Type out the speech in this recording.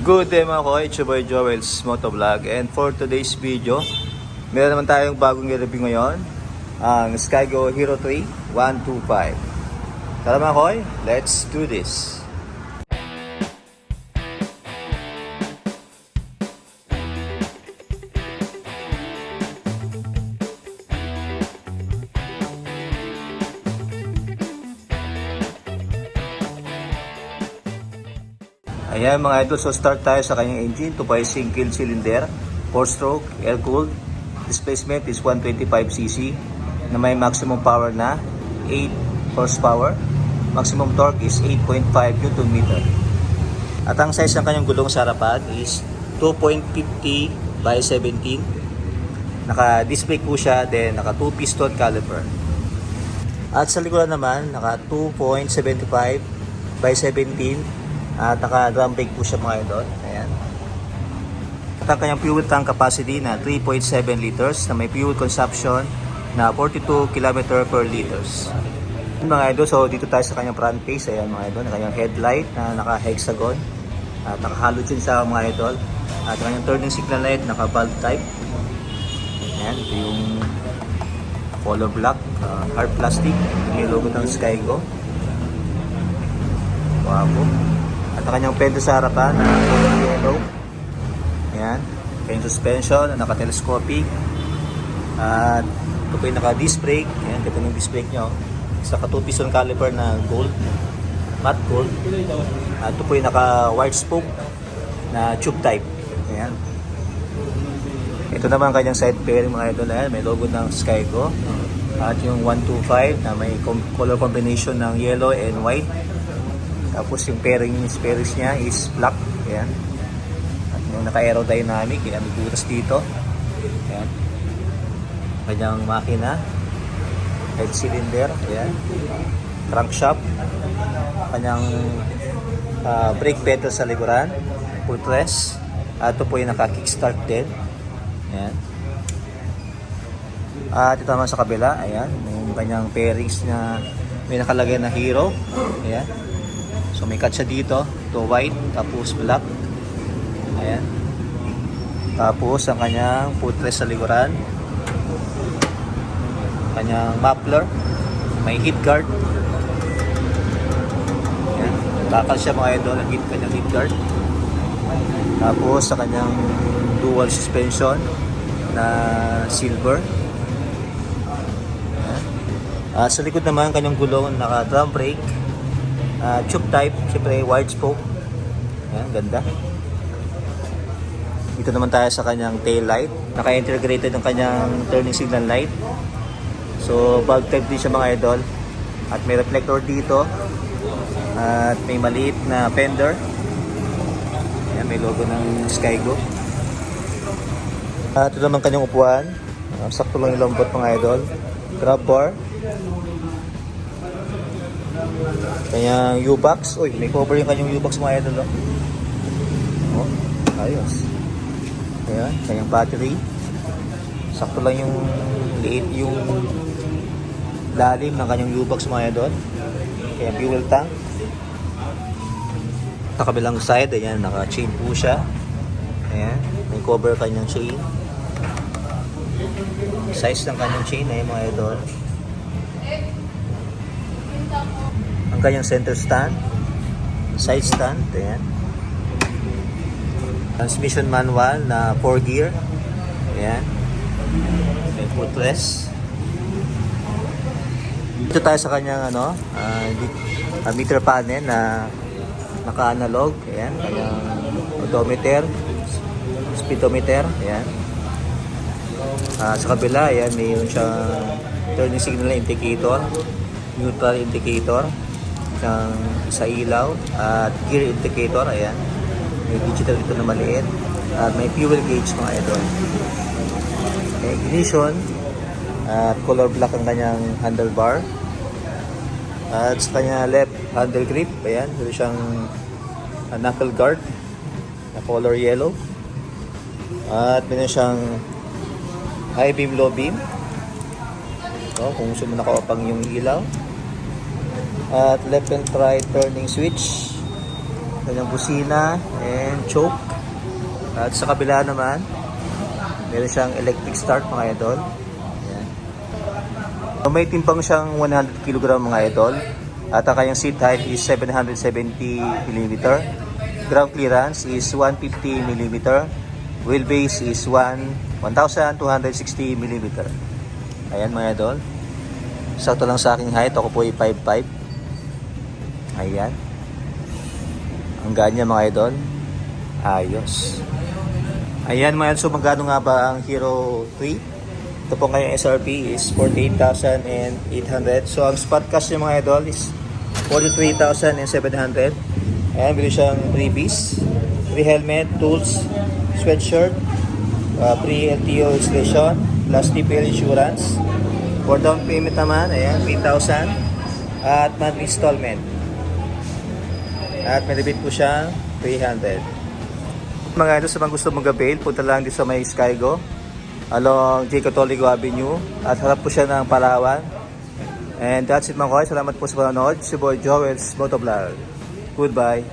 Good day mga koy, it's your boy Joel's Motovlog, and for today's video, meron naman tayong bagong i-review ngayon, ang Skygo Hero 3 125. Tara mga koy, let's do this! Ayan mga idol, so start tayo sa kanyang engine. 2.5 single cylinder, 4-stroke, air-cooled. Displacement is 125cc na may maximum power na 8 horsepower. Maximum torque is 8.5 Nm. At ang size ng kanyang gulong sa harapan is 2.50 by 17. Naka-display po siya, then naka 2 piston caliper. At sa likuran naman, naka 2.75 by 17. At naka-drum brake po siya mga idol. Ayan. At ang kanyang fuel tank capacity na 3.7 liters na may fuel consumption na 42 km per liters. Mga idol, so dito tayo sa kanyang front face. Ayan mga idol, na kanyang headlight na naka-hexagon. At naka-halogen sa mga idol. At kanyang turning signal light naka-bulb type. Ayan, ito yung color black, hard plastic. May logo ng Skygo. Wow. At ang kanyang pwede sa harapan na color yellow. Ayan. Kanyang suspension na naka-telescopic. At ito po yung naka-disc brake. Ayan, ito yung disc brake nyo. Sa 2 piston caliper na gold. Matte gold. At ito po yung naka-wide spoke na tube type. Ayan. Ito naman kanyang side fairing mga idol. Ayan, may logo ng Skygo. At yung 125 na may color combination ng yellow and white. Tapos yung pairings niya is black. Ayan. At yung naka-aerodynamic, yan, may butas dito. Ayan. Kanyang makina. Head cylinder. Ayan. Crankshaft. Kanyang brake pedal sa likuran. Footrest. At ito po yung naka-kickstart din. Ayan. At ito naman sa kabila. Ayan. Yung kanyang pairings na may nakalagay na Hero. Ayan. So may cut siya dito, to white, tapos black. Ayan. Tapos ang kanyang footrest sa likuran. Kanyang muffler. May heat guard. Ayan. Bakal siya mga idol, ang kanyang heat guard. Tapos sa kanyang dual suspension na silver. Ayan. Sa likod naman kanyang gulong, naka drum brake. Tube type, siyempre wide spoke. Ayan, ganda. Dito naman tayo sa kanyang tail light. Naka-integrated ang kanyang turning signal light. So bulb type din siya mga idol. At may reflector dito. At may maliit na fender. Ayan, may logo ng Skygo. At ito naman kanyang upuan. Sakto lang yung lambot mga idol. Grab bar. Kanyang U-box. Uy, may cover yung kanyang U-box mga idol. Oh, ayos. Ayan, kanyang battery. Sakto lang yung liit, yung lalim ng kanyang U-box mga idol. Kanyang fuel tank. Sa kabilang side, ayan, naka-chain po siya. Ayan, may cover kanyang chain. Size ng kanyang chain ay mga idol. Ang kanyang center stand, side stand, ayan. Transmission manual na 4 gear, ayan. May footrest. Dito tayo sa kanyang meter panel na naka-analog, ayan. Kanyang odometer, speedometer, ayan. Sa kabila, ayan, mayroon siyang turning signal indicator, neutral indicator, sa ilaw at gear indicator. Ayan, may digital ito na maliit at may fuel gauge mga idol. Okay, ignition at color black ang kanyang handlebar at sa kanya left handle grip. Ayan, meron siyang knuckle guard na color yellow at meron siyang high beam, low beam. So, kung gusto mo nakaupang yung ilaw. At left and right turning switch kanyang busina and choke. At sa kabila naman, meron siyang electric start mga idol. Ayan. May timbang siyang 100 kg mga idol. At ang kanyang seat height is 770 mm. Ground clearance is 150 mm. Wheelbase is 1,260 mm. Ayan mga idol. Sakto lang sa aking height. Ako po ay 5'5". Ayan. Ang ganya mga idol. Ayos. Ayan mga idol. So magkano nga ba ang Hero 3? Ito po ngayong SRP is 48,800. So ang spot cash niya mga idol is 43,700. Ayan, bili siyang freebies, free helmet, tools, sweatshirt, free LTO installation, plus TPL insurance. For down payment naman, ayan, 3,000 at monthly installment. At may rebate po siyang 300. Mga idol, sa mga gusto mong gabail, punta lang dito sa may Skygo along J. Catolico Avenue at harap po siya ng Palawan. And that's it mga koy. Salamat po sa panonood. Si Boy Joel's Motovlog. Goodbye.